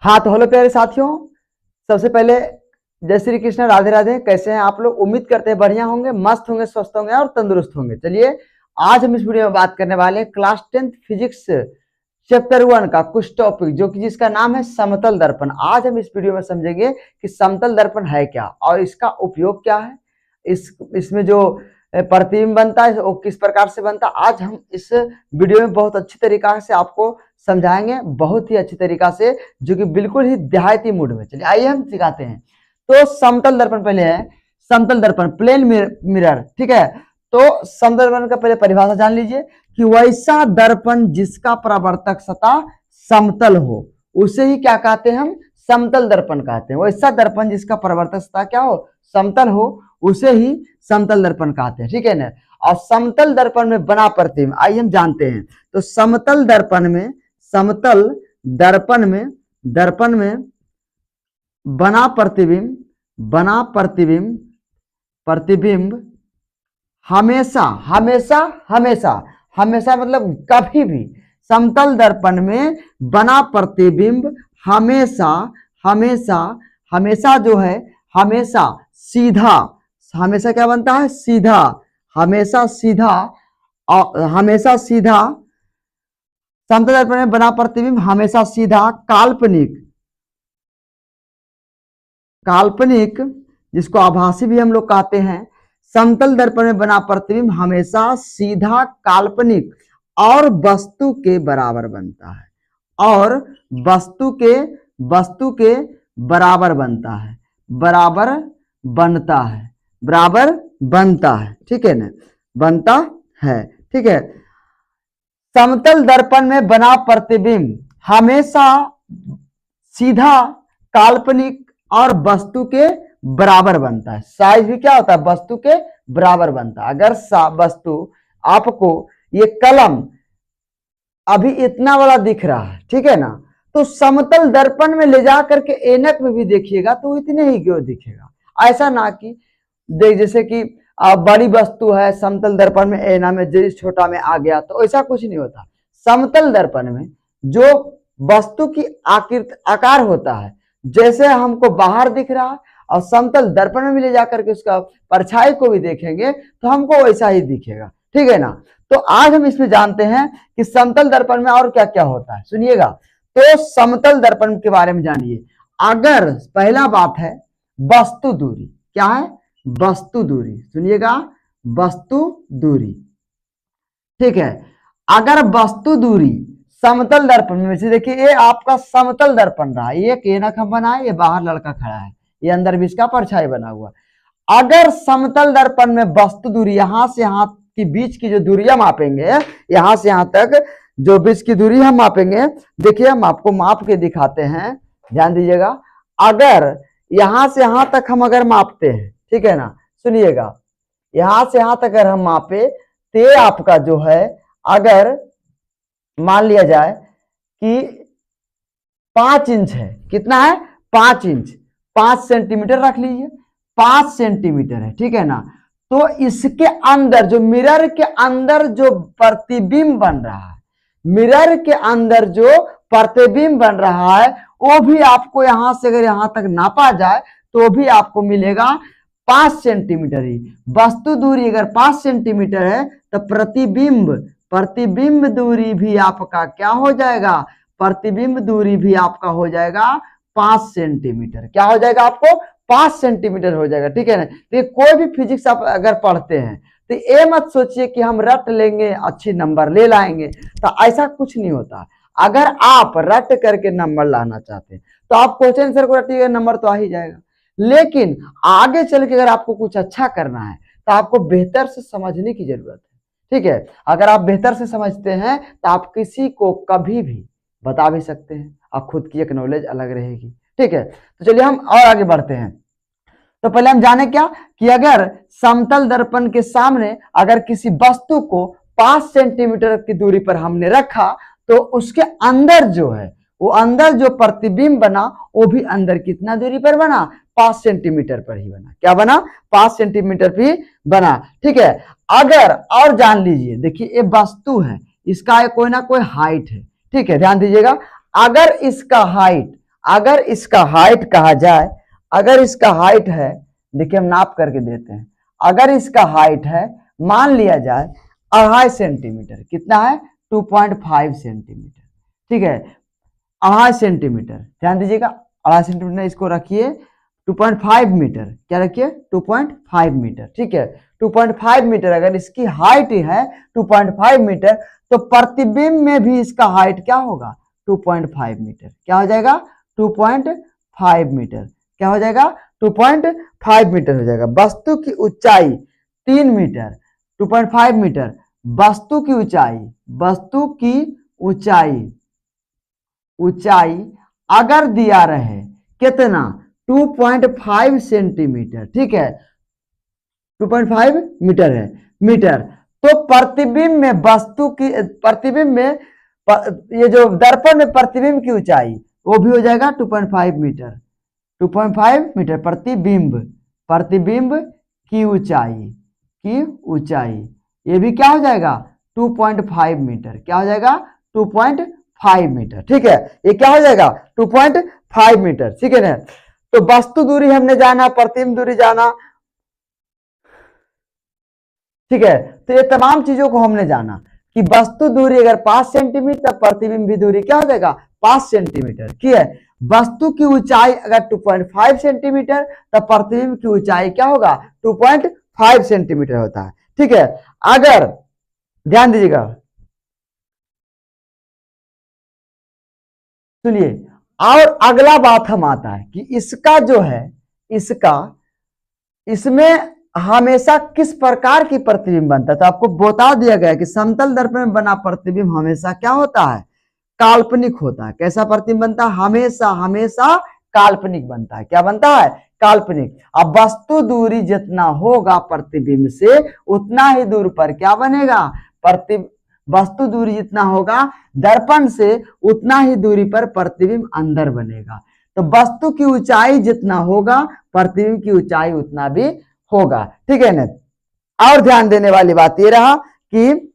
हाँ तो हेलो प्यारे साथियों, सबसे पहले जय श्री कृष्ण, राधे राधे। कैसे हैं आप लोग? उम्मीद करते हैं बढ़िया होंगे, मस्त होंगे, स्वस्थ होंगे और तंदुरुस्त होंगे। चलिए आज हम इस वीडियो में बात करने वाले हैं क्लास 10th फिजिक्स चैप्टर 1 का कुछ टॉपिक, जो कि जिसका नाम है समतल दर्पण। आज हम इस वीडियो में समझेंगे कि समतल दर्पण है क्या और इसका उपयोग क्या है, इसमें जो प्रतिबिंब बनता है वो किस प्रकार से बनता है। आज हम इस वीडियो में बहुत अच्छी तरीका से आपको समझाएंगे, बहुत ही अच्छी तरीका से, जो कि बिल्कुल ही देहाती मूड में। चलिए आइए हम सिखाते हैं। तो समतल दर्पण पहले है, समतल दर्पण प्लेन मिरर, ठीक है। तो समतल दर्पण का पहले परिभाषा जान लीजिए कि वैसा दर्पण जिसका परावर्तक सतह समतल हो उसे ही क्या कहते हैं? हम समतल दर्पण कहते हैं। वैसा दर्पण जिसका परावर्तक सतह क्या हो? समतल हो, उसे ही समतल दर्पण कहते हैं, ठीक है ना। और समतल दर्पण में बना प्रतिबिंब आइए हम जानते हैं। तो समतल दर्पण में दर्पण में बना प्रतिबिंब हमेशा मतलब कभी भी, समतल दर्पण में बना प्रतिबिंब हमेशा जो है, हमेशा क्या बनता है? सीधा, हमेशा सीधा। समतल दर्पण में बना प्रतिबिंब हमेशा सीधा काल्पनिक, जिसको आभासी भी हम लोग कहते हैं। समतल दर्पण में बना प्रतिबिंब हमेशा सीधा, काल्पनिक और वस्तु के बराबर बनता है, और वस्तु के बराबर बनता है, ठीक है ना, बनता है, ठीक है। समतल दर्पण में बना प्रतिबिंब हमेशा सीधा, काल्पनिक और वस्तु के बराबर बनता है। साइज भी क्या होता है? वस्तु के बराबर बनता है। अगर वस्तु आपको ये कलम अभी इतना बड़ा दिख रहा है, ठीक है ना, तो समतल दर्पण में ले जा करके ऐनक में भी देखिएगा तो इतने ही क्यों दिखेगा। ऐसा ना कि जैसे कि बड़ी वस्तु है, समतल दर्पण में ऐना में जैसे छोटा में आ गया, तो ऐसा कुछ नहीं होता। समतल दर्पण में जो वस्तु की आकार होता है, जैसे हमको बाहर दिख रहा है, और समतल दर्पण में भी ले जाकर के उसका परछाई को भी देखेंगे तो हमको वैसा ही दिखेगा, ठीक है ना। तो आज हम इसमें जानते हैं कि समतल दर्पण में और क्या क्या होता है, सुनिएगा। तो समतल दर्पण के बारे में जानिए। अगर पहला बात है वस्तु दूरी, क्या है? वस्तु दूरी, सुनिएगा, वस्तु दूरी, ठीक है। अगर वस्तु दूरी समतल दर्पण में, वैसे देखिए ये आपका समतल दर्पण रहा, ये ऐनक हम बनाए, ये बाहर लड़का खड़ा है, ये अंदर भी इसका परछाई बना हुआ। अगर समतल दर्पण में वस्तु दूरी यहां से यहां की बीच की जो दूरियां मापेंगे, यहां से यहां तक जो बीच की दूरी हम मापेंगे, देखिए हम आपको माप के दिखाते हैं, ध्यान दीजिएगा। अगर यहां से यहां तक हम अगर मापते हैं, ठीक है ना, सुनिएगा, यहां से यहां तक अगर हम मापे तो आपका जो है, अगर मान लिया जाए कि 5 इंच है, कितना है? 5 इंच, 5 सेंटीमीटर रख लीजिए, 5 सेंटीमीटर है, ठीक है ना। तो इसके अंदर जो मिरर के अंदर जो प्रतिबिंब बन रहा है, मिरर के अंदर जो प्रतिबिंब बन रहा है, वो भी आपको यहां से अगर यहां तक नापा जाए तो भी आपको मिलेगा 5 सेंटीमीटर ही। वस्तु दूरी अगर 5 सेंटीमीटर है तो प्रतिबिंब दूरी भी आपका क्या हो जाएगा? प्रतिबिंब दूरी भी आपका हो जाएगा 5 सेंटीमीटर। क्या हो जाएगा? आपको 5 सेंटीमीटर हो जाएगा, ठीक है ना। तो कोई भी फिजिक्स आप अगर पढ़ते हैं तो ये मत सोचिए कि हम रट लेंगे अच्छी नंबर ले लाएंगे, तो ऐसा कुछ नहीं होता। अगर आप रट करके नंबर लाना चाहते हैं तो आप क्वेश्चन आंसर को रटिएगा, नंबर तो आ ही जाएगा। लेकिन आगे चल के अगर आपको कुछ अच्छा करना है तो आपको बेहतर से समझने की जरूरत है, ठीक है। अगर आप बेहतर से समझते हैं तो आप किसी को कभी भी बता भी सकते हैं और खुद की एक नॉलेज अलग रहेगी, ठीक है। तो चलिए हम और आगे बढ़ते हैं। तो पहले हम जाने क्या कि अगर समतल दर्पण के सामने अगर किसी वस्तु को 5 सेंटीमीटर की दूरी पर हमने रखा, तो उसके अंदर जो है, वो अंदर जो प्रतिबिंब बना वो भी अंदर कितना दूरी पर बना? 5 सेंटीमीटर पर ही बना। क्या बना? 5 सेंटीमीटर भी बना, ठीक है। अगर और जान लीजिए, देखिए ये वस्तु है, इसका कोई ना कोई हाइट है, ठीक है, ध्यान दीजिएगा। अगर इसका हाइट अगर इसका हाइट कहा जाए, अगर इसका हाइट है, देखिए हम नाप करके देते हैं, अगर इसका हाइट है मान लिया जाए 2.5 सेंटीमीटर, कितना है 2.5 सेंटीमीटर, ठीक है 2.5 सेंटीमीटर, ध्यान दीजिएगा 2.5 सेंटीमीटर, इसको रखिए 2.5 मीटर, क्या रखिए 2.5 मीटर, ठीक है 2.5 मीटर अगर इसकी हाइट है 2.5 मीटर, तो प्रतिबिंब में भी इसका हाइट क्या होगा 2.5 मीटर, क्या हो जाएगा 2.5 मीटर, क्या हो जाएगा 2.5 मीटर हो जाएगा। वस्तु की ऊंचाई 3 मीटर, 2.5 मीटर, वस्तु की ऊंचाई, वस्तु की ऊंचाई, ऊंचाई अगर दिया रहे कितना 2.5 सेंटीमीटर, ठीक है 2.5 मीटर है, मीटर, तो प्रतिबिंब में वस्तु की, प्रतिबिंब में ये जो दर्पण में प्रतिबिंब की ऊंचाई वो भी हो जाएगा 2.5 मीटर, 2.5 मीटर प्रतिबिंब, प्रतिबिंब की ऊंचाई, की ऊंचाई ये भी क्या हो जाएगा 2.5 मीटर, क्या हो जाएगा 2.5 मीटर, ठीक है ये क्या हो जाएगा 2.5 मीटर, ठीक है ना। तो वस्तु दूरी हमने जाना, प्रतिबिंब दूरी जाना, ठीक है, तो ये तमाम चीजों को हमने जाना कि वस्तु दूरी अगर 5 सेंटीमीटर, प्रतिबिंब की दूरी क्या हो जाएगा 5 सेंटीमीटर, ठीक है। वस्तु की ऊंचाई अगर 2.5 सेंटीमीटर, तब प्रतिबिंब की ऊंचाई क्या होगा 2.5 सेंटीमीटर होता है, ठीक है। अगर ध्यान दीजिएगा, सुनिए, और अगला बात हम आता है कि इसका जो है, इसका, इसमें हमेशा किस प्रकार की प्रतिबिंब बनता है, तो आपको बता दिया गया कि समतल दर्पण में बना प्रतिबिंब हमेशा क्या होता है काल्पनिक होता है। कैसा प्रतिबिंब बनता है, हमेशा हमेशा काल्पनिक बनता है, क्या बनता है काल्पनिक। अब वस्तु दूरी जितना होगा प्रतिबिंब से उतना ही दूर पर क्या बनेगा वस्तु दूरी जितना होगा दर्पण से उतना ही दूरी पर प्रतिबिंब अंदर बनेगा। तो वस्तु की ऊंचाई जितना होगा प्रतिबिंब की ऊंचाई उतना भी होगा, ठीक है ना। और ध्यान देने वाली बात यह रहा कि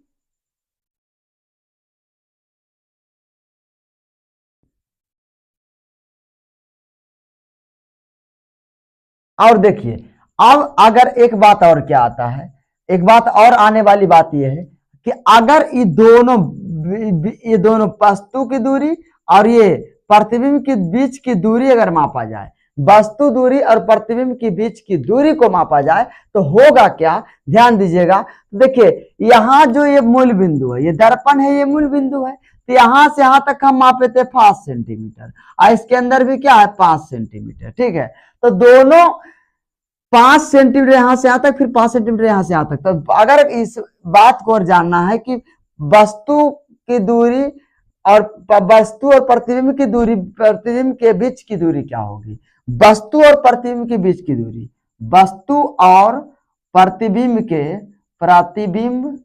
और देखिए, अब अगर एक बात और क्या आता है, एक बात और आने वाली बात यह है कि अगर ये दोनों वस्तु की दूरी और ये प्रतिबिंब के बीच की दूरी अगर मापा जाए, वस्तु दूरी और प्रतिबिंब के बीच की दूरी को मापा जाए तो होगा क्या, ध्यान दीजिएगा। देखिए यहां जो ये मूल बिंदु है, ये दर्पण है, ये मूल बिंदु है, तो यहां से यहां तक हम मापे थे 5 सेंटीमीटर और इसके अंदर भी क्या है 5 सेंटीमीटर, ठीक है। तो दोनों 5 सेंटीमीटर यहां से यहां तक, फिर 5 सेंटीमीटर यहां से यहां तक। तो अगर इस बात को और जानना है कि वस्तु की दूरी और वस्तु और प्रतिबिंब की दूरी, प्रतिबिंब के बीच की दूरी क्या होगी, वस्तु और प्रतिबिंब के बीच की दूरी, वस्तु और प्रतिबिंब के, प्रतिबिंब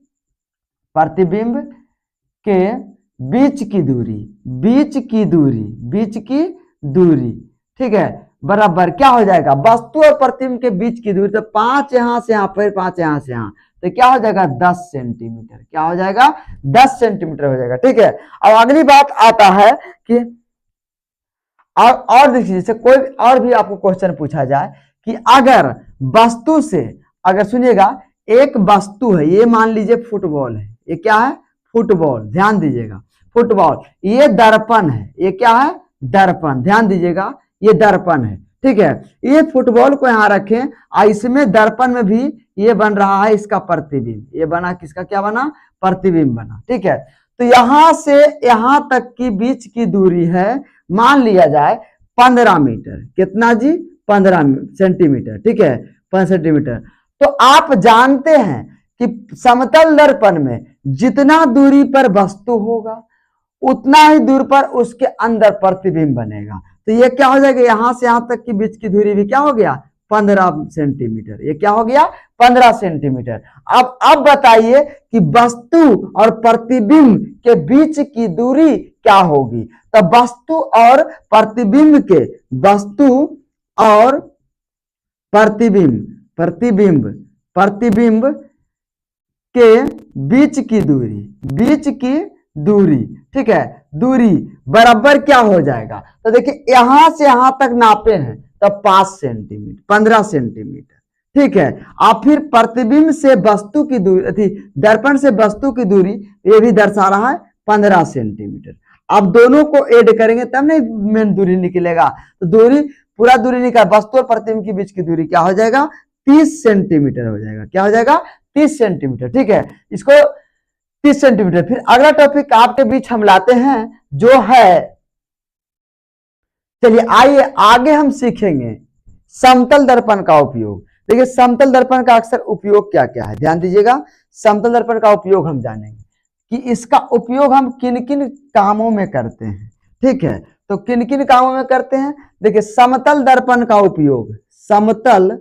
के बीच की दूरी, बीच की दूरी, बीच की दूरी, ठीक है, बराबर क्या हो जाएगा वस्तु और प्रतिबिंब के बीच की दूरी। तो 5 यहां से यहां, फिर 5 यहां से यहां, तो क्या हो जाएगा 10 सेंटीमीटर, क्या हो जाएगा 10 सेंटीमीटर हो जाएगा, ठीक है। अब अगली बात आता है कि और देखिए, जैसे कोई और भी आपको क्वेश्चन पूछा जाए कि अगर वस्तु से, अगर सुनिएगा एक वस्तु है, ये मान लीजिए फुटबॉल है, ये क्या है फुटबॉल, ध्यान दीजिएगा फुटबॉल, ये दर्पण है, ये क्या है दर्पण, ध्यान दीजिएगा ये दर्पण है, ठीक है। ये फुटबॉल को यहां रखें और इसमें दर्पण में भी ये बन रहा है इसका प्रतिबिंब, ये बना किसका, क्या बना प्रतिबिंब बना, ठीक है। तो यहां से यहां तक की बीच की दूरी है, मान लिया जाए 15 मीटर, कितना जी 15 सेंटीमीटर, ठीक है 5 सेंटीमीटर। तो आप जानते हैं कि समतल दर्पण में जितना दूरी पर वस्तु होगा उतना ही दूर पर उसके अंदर प्रतिबिंब बनेगा। तो ये क्या हो जाएगा, यहां से यहां तक की बीच की दूरी भी क्या हो गया 15 सेंटीमीटर, ये क्या हो गया 15 सेंटीमीटर। अब बताइए कि वस्तु और प्रतिबिंब के बीच की दूरी क्या होगी। तो वस्तु और प्रतिबिंब के, वस्तु और प्रतिबिंब, प्रतिबिंब के बीच की दूरी, बीच की दूरी, ठीक है, दूरी बराबर क्या हो जाएगा, तो देखिए यहां से यहां तक नापे हैं तब 5 सेंटीमीटर, 15 सेंटीमीटर, ठीक है। अब फिर प्रतिबिंब से वस्तु की दूरी, दर्पण से वस्तु की दूरी ये भी दर्शा रहा है 15 सेंटीमीटर। अब दोनों को ऐड करेंगे तब नहीं मेन दूरी निकलेगा, तो दूरी पूरा दूरी निकाल, वस्तु और प्रतिबिंब के बीच की दूरी क्या हो जाएगा, 30 सेंटीमीटर हो जाएगा। क्या हो जाएगा, 30 सेंटीमीटर, ठीक है। इसको 30 सेंटीमीटर। फिर अगला टॉपिक आपके बीच हम लाते हैं जो है, चलिए आइए आगे हम सीखेंगे समतल दर्पण का उपयोग। देखिए समतल दर्पण का अक्सर उपयोग क्या क्या है, ध्यान दीजिएगा। समतल दर्पण का उपयोग हम जानेंगे कि इसका उपयोग हम किन किन कामों में करते हैं, ठीक है। तो किन किन कामों में करते हैं, देखिए समतल दर्पण का उपयोग, समतल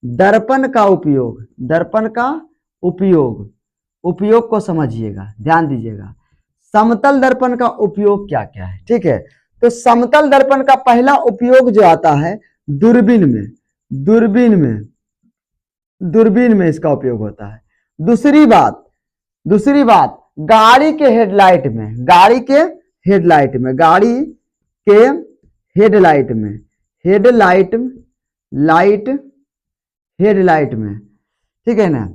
दर्पण का उपयोग, दर्पण का उपयोग को समझिएगा, ध्यान दीजिएगा। समतल दर्पण का उपयोग क्या क्या है, ठीक है। तो समतल दर्पण का पहला उपयोग जो आता है दूरबीन में इसका उपयोग होता है। दूसरी बात गाड़ी के हेडलाइट में, ठीक है ना,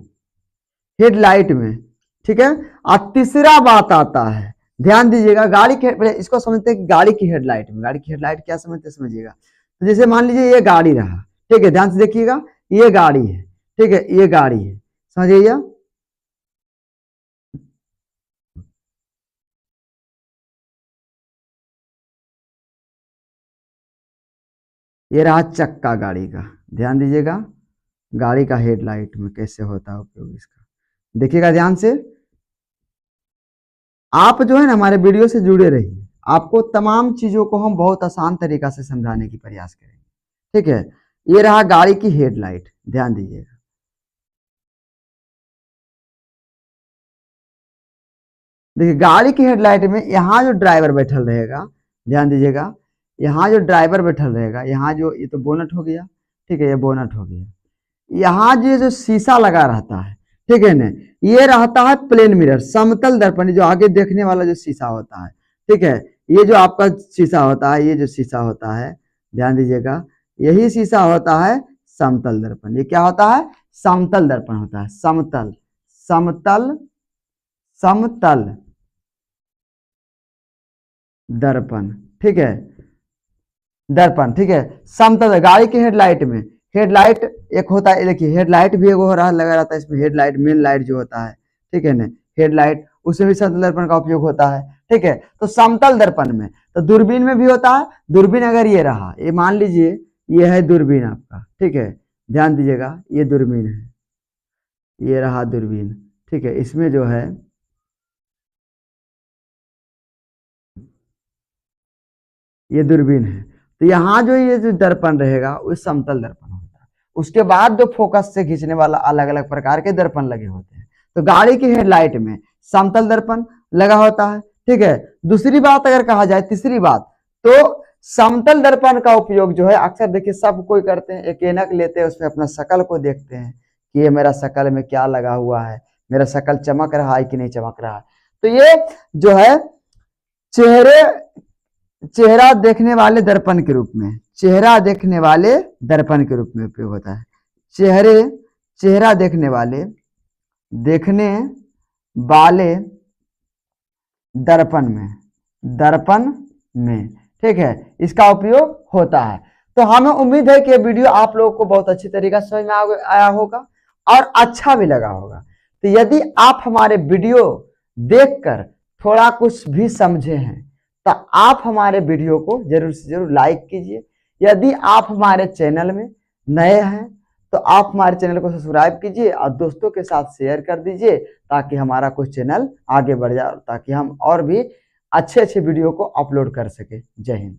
हेडलाइट में, ठीक है। और तीसरा बात आता है, ध्यान दीजिएगा, गाड़ी के, इसको समझते हैं कि गाड़ी की हेडलाइट में, गाड़ी की हेडलाइट क्या समझते हैं, समझिएगा। तो जैसे मान लीजिए ये गाड़ी रहा, ठीक है, ध्यान से देखिएगा, ये गाड़ी है, ठीक है, ये गाड़ी है, समझिएगा। ये रहा चक्का गाड़ी का, ध्यान दीजिएगा, गाड़ी का हेडलाइट में कैसे होता है उपयोग इसका, देखिएगा ध्यान से। आप जो है ना हमारे वीडियो से जुड़े रहिए, आपको तमाम चीजों को हम बहुत आसान तरीका से समझाने की प्रयास करेंगे, ठीक है। ये रहा गाड़ी की हेडलाइट, ध्यान दीजिएगा। देखिए गाड़ी की हेडलाइट में यहाँ जो ड्राइवर बैठल रहेगा, ध्यान दीजिएगा, यहाँ जो ड्राइवर बैठल रहेगा, यहाँ जो, ये तो बोनट हो गया, ठीक है, ये बोनट हो गया। यहाँ जो शीशा लगा रहता है, ठीक है ना, ये रहता है प्लेन मिरर, समतल दर्पण, जो आगे देखने वाला जो शीशा होता है, ठीक है। ये जो आपका शीशा होता है, ये जो शीशा होता है, ध्यान दीजिएगा, यही शीशा होता है समतल दर्पण। ये क्या होता है, समतल दर्पण होता है, समतल दर्पण, ठीक है, दर्पण, ठीक है। समतल गाड़ी की हेडलाइट में, हेडलाइट एक होता है, देखिए हेडलाइट भी एगो लगा रहता है इसमें, हेडलाइट मेन लाइट जो होता है, ठीक है ना, हेडलाइट, उसमें भी समतल दर्पण का उपयोग होता है, ठीक है। तो समतल दर्पण में, तो दूरबीन में भी होता है। दूरबीन अगर ये रहा, ये मान लीजिए ये है दूरबीन आपका, ठीक है, ध्यान दीजिएगा, ये दूरबीन है, ये रहा दूरबीन, ठीक है। इसमें जो है ये दूरबीन है, तो यहाँ जो ये जो दर्पण रहेगा वो समतल दर्पण होता है। उसके बाद जो फोकस से खींचने वाला अलग अलग प्रकार के दर्पण लगे होते हैं। तो गाड़ी की हेडलाइट में समतल दर्पण लगा होता है, ठीक है। दूसरी बात अगर कहा जाए, तीसरी बात, तो समतल दर्पण का उपयोग जो है अक्सर देखिए सब कोई करते हैं, एक ऐनक लेते हैं, उसमें अपना शकल को देखते हैं कि ये मेरा शकल में क्या लगा हुआ है, मेरा शकल चमक रहा है कि नहीं चमक रहा है। तो ये जो है चेहरा देखने वाले दर्पण के रूप में, चेहरा देखने वाले दर्पण के रूप में उपयोग होता है। चेहरा देखने वाले दर्पण में, ठीक है, इसका उपयोग होता है। तो हमें उम्मीद है कि ये वीडियो आप लोगों को बहुत अच्छी तरीके से समझ में आया होगा और अच्छा भी लगा होगा। तो यदि आप हमारे वीडियो देखकर थोड़ा कुछ भी समझे हैं तो आप हमारे वीडियो को जरूर से जरूर लाइक कीजिए। यदि आप हमारे चैनल में नए हैं तो आप हमारे चैनल को सब्सक्राइब कीजिए और दोस्तों के साथ शेयर कर दीजिए, ताकि हमारा कुछ चैनल आगे बढ़ जाए, ताकि हम और भी अच्छे वीडियो को अपलोड कर सके। जय हिंद।